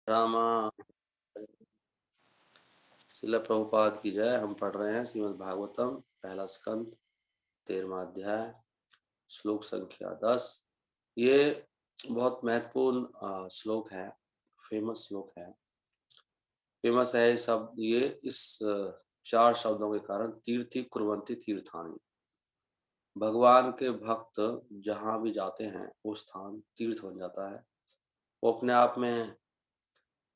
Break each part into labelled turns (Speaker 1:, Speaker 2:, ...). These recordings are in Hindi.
Speaker 1: रामा शिला प्रभुपाद की जय। हम पढ़ रहे हैं श्रीमद् भागवतम पहला स्कंद 13वां अध्याय श्लोक संख्या 10। ये बहुत महत्वपूर्ण श्लोक है, फेमस श्लोक है। फेमस है सब ये इस 4 शब्दों के कारण, तीर्थी कुर्वन्ति तीर्थानि। भगवान के भक्त जहाँ भी जाते हैं वो स्थान तीर्थ बन जाता है। वो अपने आप में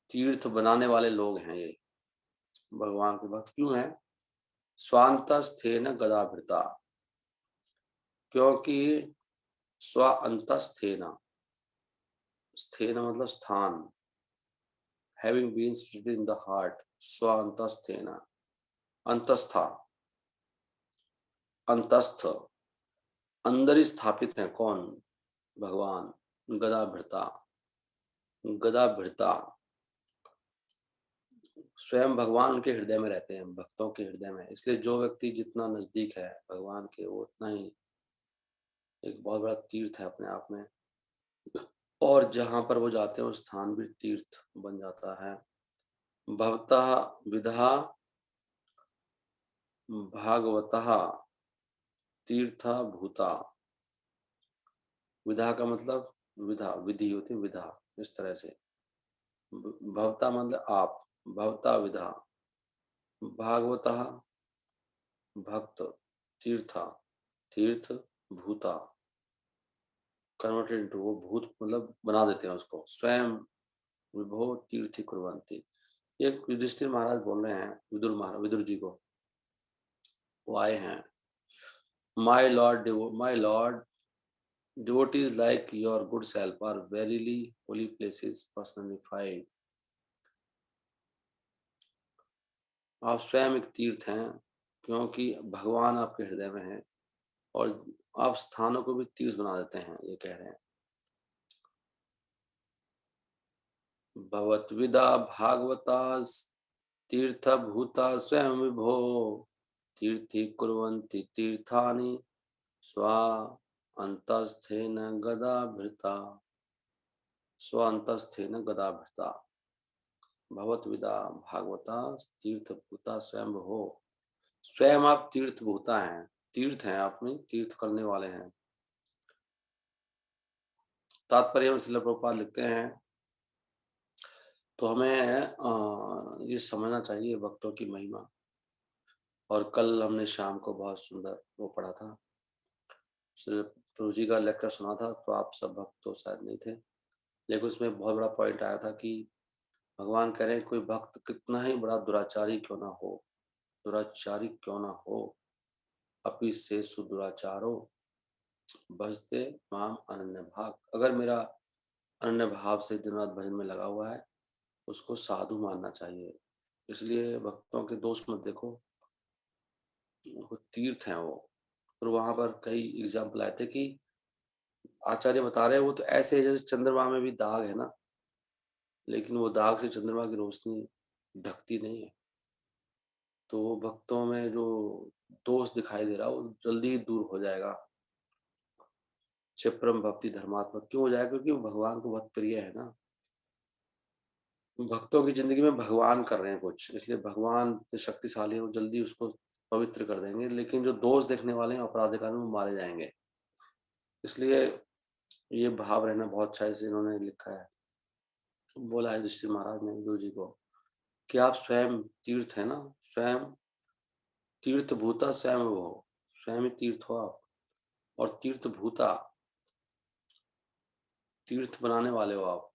Speaker 1: तीर्थ बनाने वाले लोग हैं। ये भगवान के भक्त क्यों हैं? स्वांतस्थेन गदाभृता, क्योंकि स्व अंतस्थेन, स्थेन मतलब स्थान, having been seated in the heart, स्व अंतस्थेन, अंतस्था, अंतस्थ, अंदर ही स्थापित है। कौन? भगवान। गदाभृता, गदाभृता स्वयं भगवान उनके हृदय में रहते हैं, भक्तों के हृदय में। इसलिए जो व्यक्ति जितना नजदीक है भगवान के, वो उतना ही एक बहुत बड़ा तीर्थ है अपने आप में। और जहां पर वो जाते हैं वो स्थान भी तीर्थ बन जाता है। भवतः विधा भागवतः तीर्था भूता। विधा का मतलब विधा, विधि होती है विधा। इस तरह से भवता मतलब आप, भवता विधा, भागवतः भक्त, तीर्था तीर्थ, भूता कन्वर्टेड इनटू, वो भूत मतलब बना देते हैं उसको। स्वयं विभो तीर्थी कुर्वन्ति। एक युधिष्ठिर महाराज बोल रहे हैं विदुर महाराज, विदुर जी को। वो आए हैं, my Lord, my Lord, devotees like your good self are verily holy places personified। आप स्वयं एक तीर्थ हैं, क्योंकि भगवान आपके हृदय में है और आप स्थानों को भी तीर्थ बना देते हैं। ये कह रहे हैं। भगवद्विदा भागवता तीर्थ भूता स्वयं विभो तीर्थी कुर्वन्ति तीर्थानि स्वा अंतस्थेन गदाभृता, स्व अंतस्थेन गदाभृता। भगवद्विदा भागवता तीर्थभूता स्वयं हो। स्वयं आप तीर्थभूता हैं, तीर्थ हैं, आप में तीर्थ करने वाले हैं। तात्पर्य में श्रील प्रभुपाद लिखते हैं, तो हमें ये समझना चाहिए भक्तों की महिमा। और कल हमने शाम को बहुत सुंदर वो पढ़ा था, श्री प्रभु जी का लेक्चर सुना था, तो आप सब भक्त तो शायद नहीं थे, लेकिन उसमें बहुत बड़ा पॉइंट आया था कि भगवान कह रहे हैं कोई भक्त कितना ही बड़ा दुराचारी क्यों ना हो, दुराचारी क्यों ना हो, अपि से सुदुराचारो भजते माम अनन्य भाग। अगर मेरा अनन्य भाव से दिन रात भजन में लगा हुआ है, उसको साधु मानना चाहिए। इसलिए भक्तों के दोष मत देखो, वो तीर्थ हैं वो। और वहां पर कई एग्जाम्पल आए थे कि आचार्य बता रहे हैं वो तो ऐसे है जैसे चंद्रमा में भी दाग है ना, लेकिन वो दाग से चंद्रमा की रोशनी ढकती नहीं है। तो वो भक्तों में जो दोष दिखाई दे रहा है वो जल्दी ही दूर हो जाएगा। क्षिप्रम भक्ति धर्मात्मा क्यों हो जाएगा? क्योंकि वो भगवान को बहुत प्रिय है ना। भक्तों की जिंदगी में भगवान कर रहे हैं कुछ, इसलिए भगवान शक्तिशाली है, वो जल्दी उसको पवित्र कर देंगे। लेकिन जो दोष देखने वाले हैं अपराधिकार में, वो मारे जाएंगे। इसलिए ये भाव रहना बहुत अच्छा है। इसे इन्होंने लिखा है, बोला है युधिष्ठिर महाराज ने गुरु जी को कि आप स्वयं तीर्थ है ना, स्वयं तीर्थ भूता स्वयं हो, स्वयं ही तीर्थ हो आप। और तीर्थ भूता, तीर्थ बनाने वाले हो आप।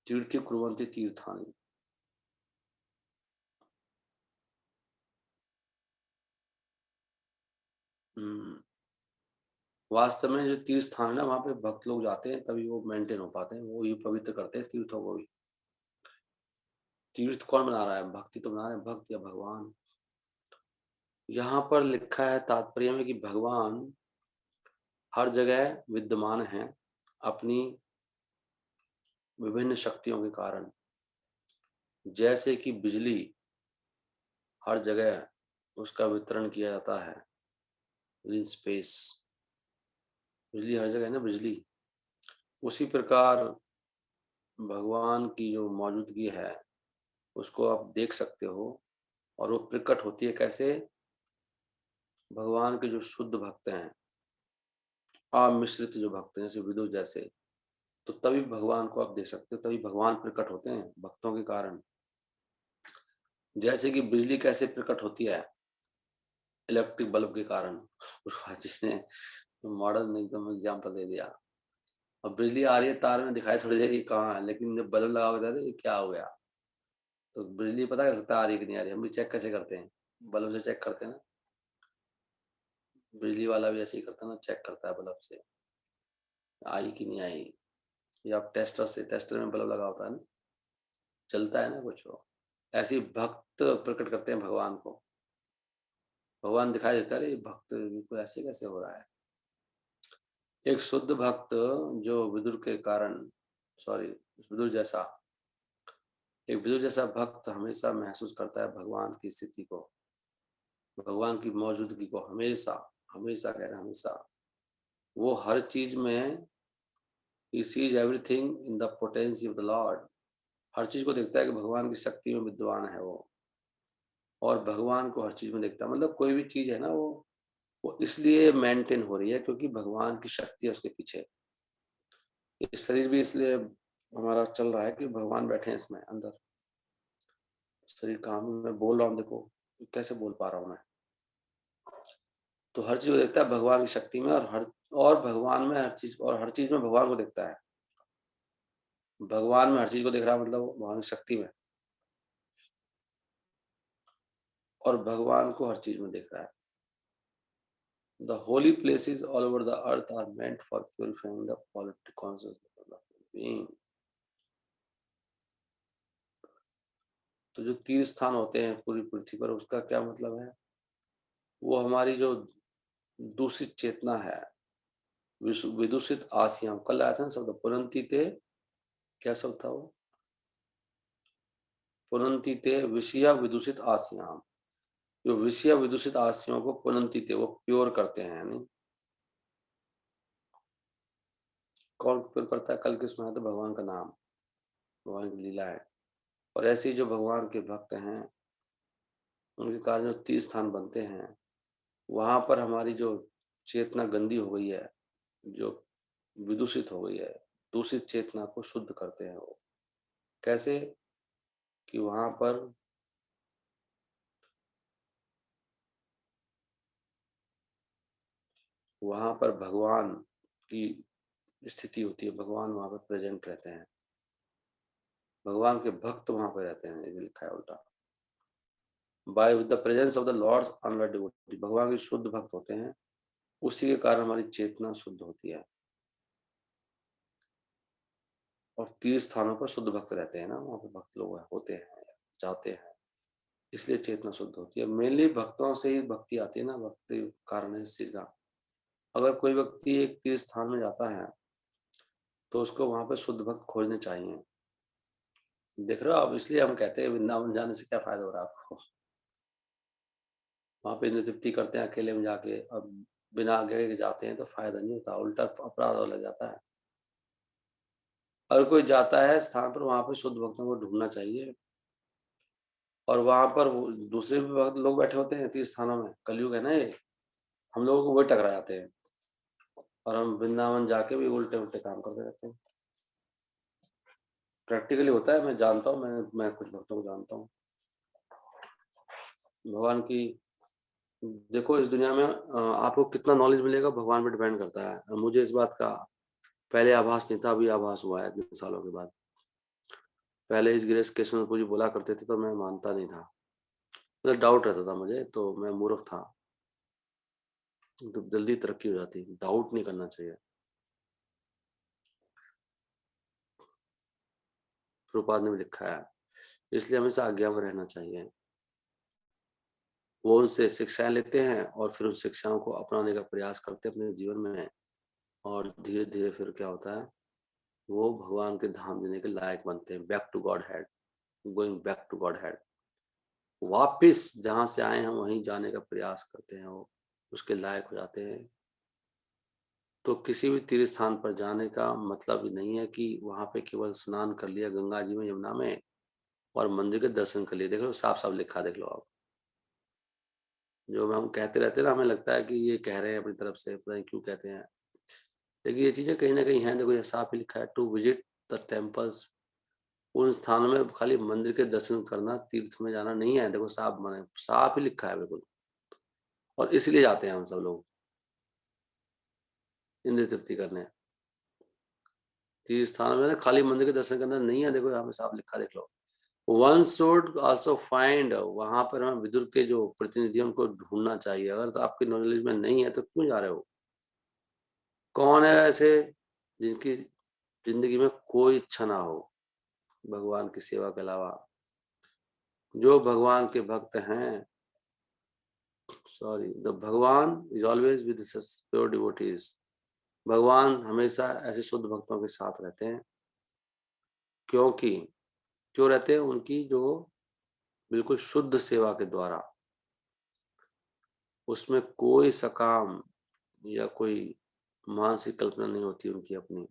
Speaker 1: तीर्थी कुर्वन्ति तीर्थानि। वास्तव में जो तीर्थ स्थान है ना, वहां पे भक्त लोग जाते हैं तभी वो मेंटेन हो पाते हैं, वो ही पवित्र करते हैं तीर्थों को भी। तीर्थ कौन बना रहा है? भक्ति तो बना रहे हैं, भक्त या भगवान। यहाँ पर लिखा है तात्पर्य में कि भगवान हर जगह विद्यमान है अपनी विभिन्न शक्तियों के कारण। जैसे कि बिजली हर जगह उसका वितरण किया जाता है इन स्पेस, बिजली हर जगह है ना बिजली। उसी प्रकार भगवान की जो मौजूदगी है उसको आप देख सकते हो और वो प्रकट होती है कैसे? भगवान के जो शुद्ध भक्त हैं, अमिश्रित जो भक्त हैं जैसे विदुर जैसे, तो तभी भगवान को आप देख सकते हो, तभी भगवान प्रकट होते हैं भक्तों के कारण। जैसे कि बिजली कैसे प्रकट होती है? इलेक्ट्रिक बल्ब के कारण। जिसने मॉडर्न एकदम एग्जाम्पल दे दिया। अब बिजली आ रही है तार में, दिखाई थोड़ी देर ये कहाँ है, लेकिन जब बल्ब लगाओगे तो ये क्या हो गया? तो बिजली पता कर सकता है आ रही है कि नहीं आ रही है। हम भी चेक कैसे करते हैं? बल्ब से चेक करते हैं ना। बिजली वाला भी ऐसे ही करता है ना, चेक करता है बल्ब से आई कि नहीं आई। या आप टेस्टर से, टेस्टर में बल्ब लगा होता है ना, चलता है ना कुछ वो। ऐसे ही भक्त प्रकट करते हैं भगवान को। भगवान दिखाई देता है, अरे भक्त बिल्कुल ऐसे कैसे हो रहा है। एक शुद्ध भक्त जो विदुर के कारण, सॉरी, विदुर जैसा, एक विदुर जैसा भक्त हमेशा महसूस करता है भगवान की स्थिति को, भगवान की मौजूदगी को हमेशा, हमेशा कह रहे हैं हमेशा। वो हर चीज में, he sees everything in the potency of the Lord। हर चीज को देखता है कि भगवान की शक्ति में विद्वान है वो, और भगवान को हर चीज में देखता है। मतलब कोई भी चीज है ना, वो इसलिए मेंटेन हो रही है क्योंकि भगवान की शक्ति है उसके पीछे। ये शरीर भी इसलिए हमारा चल रहा है कि भगवान बैठे हैं इसमें अंदर। शरीर काम मैं बोल रहा हूँ, देखो कैसे बोल पा रहा हूँ मैं। तो हर चीज को देखता है भगवान की शक्ति में, और भगवान में हर चीज, और हर चीज में भगवान को देखता है। भगवान में हर चीज को देख रहा है मतलब भगवान की शक्ति में, और भगवान को हर चीज में देख रहा है। The holy places all over the earth are meant for purifying the polluted consciousness of the being। तो जो तीर्थ स्थान होते हैं पूरी पृथ्वी पर, उसका क्या मतलब है? वो हमारी जो दूषित चेतना है, विदूषित आसियाम, कल आया था ना शब्द पुनंती ते, क्या शब्द था वो? पुनंती ते विषया विदूषित आसियाम। जो विषय विदूषित आसियों को पुनंती थे, वो प्योर करते हैं। यानी कौन प्योर करता है? कल किसमें है? तो भगवान का नाम, भगवान की लीला है। और ऐसे ही जो भगवान के भक्त हैं, उनके कारण जो तीर्थ स्थान बनते हैं, वहां पर हमारी जो चेतना गंदी हो गई है, जो विदूषित हो गई है, दूषित चेतना को शुद्ध करते हैं वो। कैसे? कि वहां पर भगवान की स्थिति होती है, भगवान वहां पर प्रेजेंट रहते हैं, भगवान के भक्त वहां पर रहते हैं, ये लिखा है उल्टा। By the presence of the lord's inward devotee, भगवान के शुद्ध भक्त होते हैं, उसी के कारण हमारी चेतना शुद्ध होती है। और तीर्थ स्थानों पर शुद्ध भक्त रहते हैं ना, वहां पर भक्त लोग होते हैं, जाते हैं, इसलिए चेतना शुद्ध होती है। मेनली भक्तों से ही भक्ति आती है ना, भक्ति कारण है इस चीज का। अगर कोई व्यक्ति एक तीर्थ स्थान में जाता है तो उसको वहां पर शुद्ध भक्त खोजने चाहिए। देख रहे हो आप, इसलिए हम कहते हैं वृंदावन जाने से क्या फायदा हो रहा है आपको। वहां पे इंद्र तृप्ति करते हैं अकेले में जाके, अब बिना आगे के जाते हैं तो फायदा नहीं होता, उल्टा अपराध हो लग जाता है। अगर कोई जाता है स्थान पर, वहां पे शुद्ध भक्तों को ढूंढना चाहिए। और वहां पर दूसरे भी भक्त लोग बैठे होते हैं तीर्थ स्थानों में, कलयुग है ना ये, हम लोगों को वही टकरा जाते हैं, और हम वृंदावन जाके भी उल्टे उल्टे काम करते रहते हैं। प्रैक्टिकली होता है, मैं जानता हूँ, मैं कुछ भक्तों को जानता हूँ। भगवान की, देखो इस दुनिया में आपको कितना नॉलेज मिलेगा भगवान पे डिपेंड करता है। मुझे इस बात का पहले आभास नहीं था, अभी आभास हुआ है इतने सालों के बाद। पहले इस गिरीश कृष्णपुरी बोला करते थे तो मैं मानता नहीं था, मतलब डाउट रहता था मुझे, तो मैं मूर्ख था, तो जल्दी तरक्की हो जाती। डाउट नहीं करना चाहिए। प्रभुपाद ने भी लिखा है, इसलिए हमेशा आज्ञा में रहना चाहिए। वो उनसे शिक्षाएं लेते हैं और फिर उन शिक्षाओं को अपनाने का प्रयास करते हैं अपने जीवन में, और धीरे धीरे फिर क्या होता है, वो भगवान के धाम देने के लायक बनते हैं। Back to godhead, going back to godhead, वापिस जहां से आए हैं वहीं जाने का प्रयास करते हैं, वो उसके लायक हो जाते हैं। तो किसी भी तीर्थ स्थान पर जाने का मतलब ये नहीं है कि वहाँ पे केवल स्नान कर लिया गंगा जी में, यमुना में और मंदिर के दर्शन कर लिए। देख लो साफ-साफ लिखा देख लो आप। जो हम कहते रहते हैं ना, हमें लगता है कि ये कह रहे हैं अपनी तरफ से, पता नहीं क्यों कहते हैं। लेकिन ये चीज़ें कहीं न कहीं हैं, देखो ये साफ ही लिखा है, टू विजिट द टेम्पल्स। उन स्थानों में खाली मंदिर के दर्शन करना, तीर्थ में जाना नहीं है। देखो साफ माने साफ ही लिखा है बिल्कुल, और इसलिए जाते हैं हम सब लोग इंद्रिय तृप्ति करने। तीर्थ स्थान में ना खाली मंदिर के दर्शन करना नहीं है, देखो यहाँ पे साफ लिखा देख लो। वन शुड आल्सो फाइंड, वहाँ पर हमें विदुर के जो प्रतिनिधि हैं उनको ढूँढना चाहिए। अगर तो आपकी नॉलेज में नहीं है तो क्यों जा रहे हो? कौन है ऐसे जिनकी ज़िंदगी में कोई इच्छा ना हो भगवान की सेवा के अलावा? जो भगवान के भक्त हैं, सॉरी, द भगवान is always with such pure devotees. भगवान हमेशा ऐसे शुद्ध भक्तों के साथ रहते हैं, क्योंकि क्यों रहते हैं? उनकी जो बिल्कुल शुद्ध सेवा के द्वारा, उसमें कोई सकाम या कोई मानसिक कल्पना नहीं होती उनकी अपनी,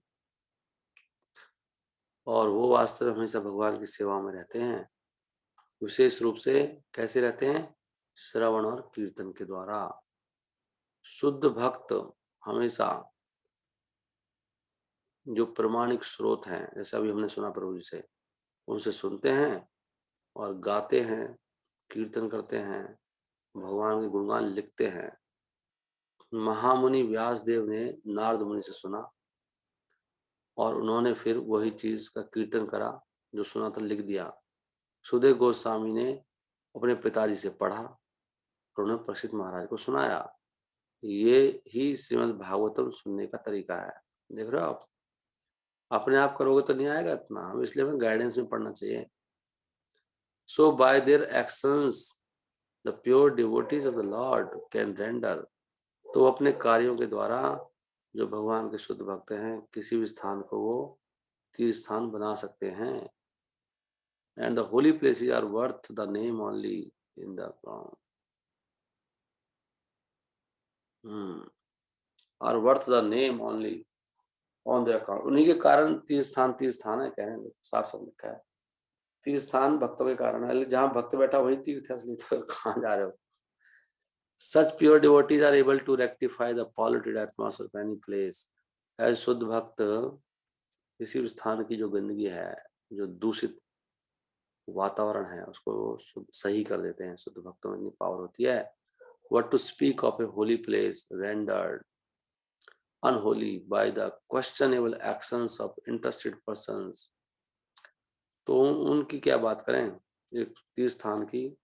Speaker 1: और वो वास्तव में हमेशा भगवान की सेवा में रहते हैं। विशेष रूप से कैसे रहते हैं? श्रवण और कीर्तन के द्वारा। शुद्ध भक्त हमेशा जो प्रामाणिक स्रोत हैं, जैसा अभी हमने सुना प्रभु जी से, उनसे सुनते हैं और गाते हैं, कीर्तन करते हैं, भगवान के गुणगान लिखते हैं। महामुनि व्यासदेव ने नारद मुनि से सुना और उन्होंने फिर वही चीज़ का कीर्तन करा, जो सुना था लिख दिया। सुखदेव गोस्वामी ने अपने पिताजी से पढ़ा और उन्हें प्रसिद्ध महाराज को सुनाया। ये ही श्रीमद् भागवतम सुनने का तरीका है। देख रहे हो आप? अपने आप करोगे तो नहीं आएगा इतना, हम इसलिए हमें गाइडेंस में पढ़ना चाहिए। So by their actions the pure devotees of the Lord can render, तो अपने कार्यों के द्वारा जो भगवान के शुद्ध भक्त हैं, किसी भी स्थान को वो तीर्थ स्थान बना सकते हैं। And the holy places are worth the name only in the are worth the name only on their account. उन्हीं के कारण तीर्थ स्थान है, कह रहे हैं, साफ साफ लिखा है। तीर्थ स्थान भक्तों के कारण है, जहाँ भक्त बैठा वही तीर्थ है असली, तो कहाँ जा रहे हो? Such pure devotees are able to rectify the polluted atmosphere of any place. ऐसे शुद्ध भक्त किसी भी स्थान की जो गंदगी है, जो दूषित वातावरण है, उसको सही कर देते हैं। शुद्ध भक्तों में इतनी पावर होती है। What to speak of a holy place rendered unholy by the questionable actions of interested persons. तो उनकी क्या बात करें, एक तीर्थ स्थान की,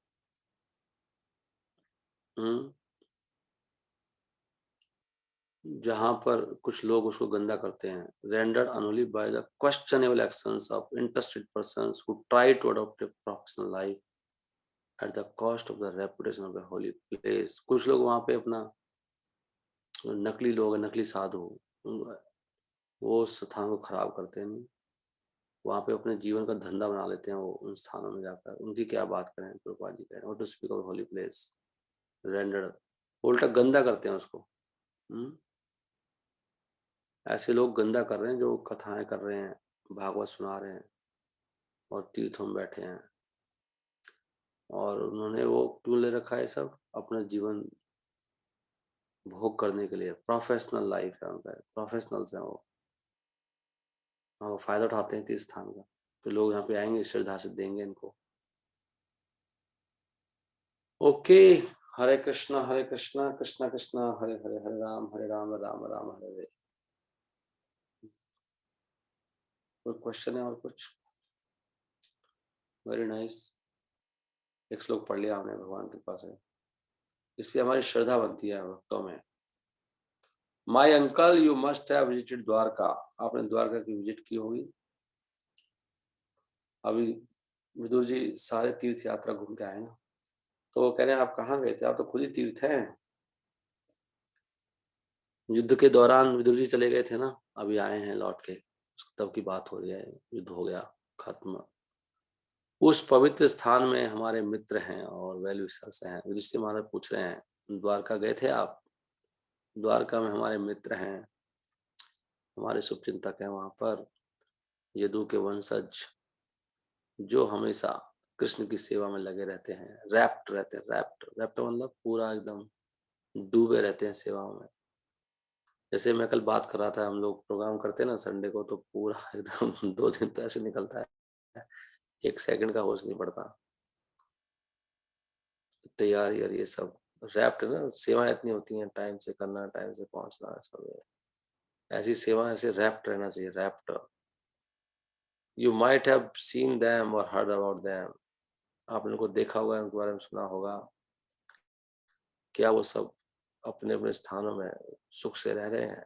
Speaker 1: जहाँ पर कुछ लोग उसको गंदा करते हैं। Rendered unholy by the questionable actions of interested persons who try to adopt a professional life at the cost of the reputation of the holy place. कुछ लोग वहाँ पे अपना, नकली लोग, नकली साधु, वो उस स्थान को खराब करते हैं। नहीं, वहाँ पे अपने जीवन का धंधा बना लेते हैं वो उन स्थानों में जाकर। उनकी क्या बात करें, प्रभुपाद जी कह रहे हैं to speak of holy place rendered, उल्टा गंदा करते हैं उसको। ऐसे लोग गंदा कर रहे हैं जो कथाएं कर रहे हैं, भागवत सुना रहे हैं और तीर्थों में बैठे हैं, और उन्होंने वो क्यों ले रखा है सब? अपना जीवन भोग करने के लिए। प्रोफेशनल लाइफ है उनका, प्रोफेशनल्स हैं वो, और वो फायदा उठाते हैं तीर्थ स्थान का। तो लोग यहाँ पे आएंगे, श्रद्धा से देंगे इनको। ओके, हरे कृष्णा कृष्णा कृष्णा हरे हरे, हरे राम राम राम हरे हरे। कोई क्वेश्चन है और कुछ? वेरी नाइस, एक श्लोक पढ़ लिया हमने भगवान के पास है, इससे हमारी श्रद्धा बनती है भक्तों में। My uncle you must have visited Dwarka, आपने द्वारका की विजिट की होगी। अभी विदुर जी सारे तीर्थ यात्रा घूम के आए ना, तो वो कह रहे हैं आप कहाँ गए थे? आप तो खुद ही तीर्थ हैं। युद्ध के दौरान विदुर जी चले गए थे ना, अभी आए हैं लौट के, तब की बात हो रही है। युद्ध हो गया खत्म। उस पवित्र स्थान में हमारे मित्र हैं और वेल विशर्स हैं। युधिष्ठिर महाराज पूछ रहे हैं द्वारका गए थे आप? द्वारका में हमारे मित्र हैं हमारे शुभचिंतक हैं वहाँ पर, यदु के वंशज, जो हमेशा कृष्ण की सेवा में लगे रहते हैं, रैप्ट रहते हैं, रैप्ट मतलब पूरा एकदम डूबे रहते हैं सेवाओं में। जैसे मैं कल बात कर रहा था, हम लोग प्रोग्राम करते हैं ना संडे को, तो पूरा एकदम 2 दिन तो ऐसे निकलता है, 1 सेकंड का होश नहीं पड़ता। तैयारी और ये सब रैप्ट ना, सेवाएँ इतनी होती हैं, टाइम से करना, टाइम से पहुँचना, सब ऐसी सेवा, ऐसे रैप्ट रहना चाहिए, wrapped. You might have seen them और हर्ड अबाउट देम, आपने उनको देखा होगा, उनके बारे में सुना होगा, क्या वो सब अपने-अपने स्थानों में सुख से रह रहे हैं।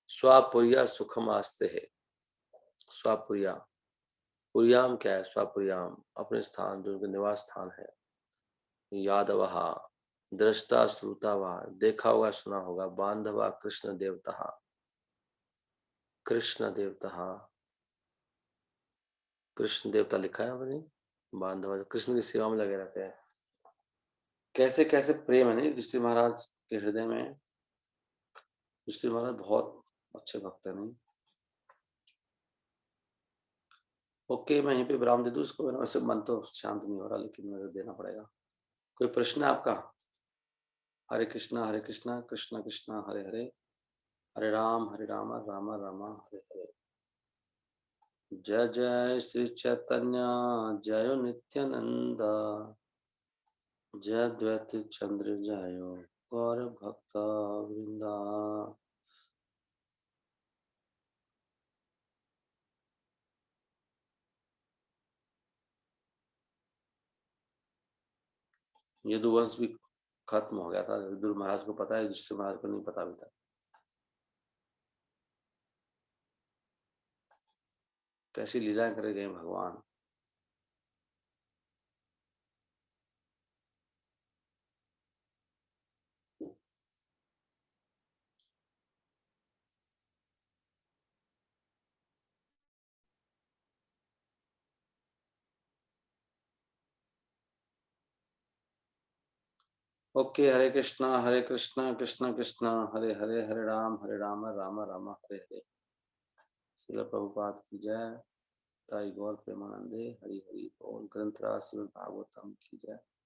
Speaker 1: स्वापुर्या सुखम आस्ते है, स्वापुर्या, पुर्याम क्या है? स्वापुर्याम, अपने स्थान, जो उनके निवास स्थान है। यादवः, दृष्टा श्रुता वा, देखा होगा, सुना होगा। बांधवा कृष्ण देवतः, कृष्ण देवतः, कृष्ण देवता लिखा है आपने? बांधवा, जो कृष्ण की सेवा में लगे रहते हैं। कैसे कैसे प्रेम है नहीं युधिष्ठिर महाराज के हृदय में। युधिष्ठिर महाराज बहुत अच्छे भक्त है नहीं। ओके, मैं यहीं पे विराम दे दूं इसको, मेरा वैसे मन तो शांत नहीं हो रहा, लेकिन मुझे देना पड़ेगा। कोई प्रश्न है आपका? हरे कृष्णा कृष्ण कृष्ण हरे हरे, हरे राम राम राम हरे हरे। जय जय श्री चैतन्य, जय नित्यानंद, जय द्वैत चंद्र जय गौर भक्त वृंदा। यदुवंश भी खत्म हो गया था, विदुर महाराज को पता है, युधिष्ठिर महाराज को नहीं पता अभी तक। कैसी लीलाएं करे गए भगवान। ओके, हरे कृष्णा कृष्ण कृष्ण हरे हरे, हरे राम राम राम हरे हरे। श्रील प्रभुपाद की जय। ताई गौर प्रेमानंदे, हरि हरि बोल। ग्रंथराज श्रीमद् भागवतम की जय।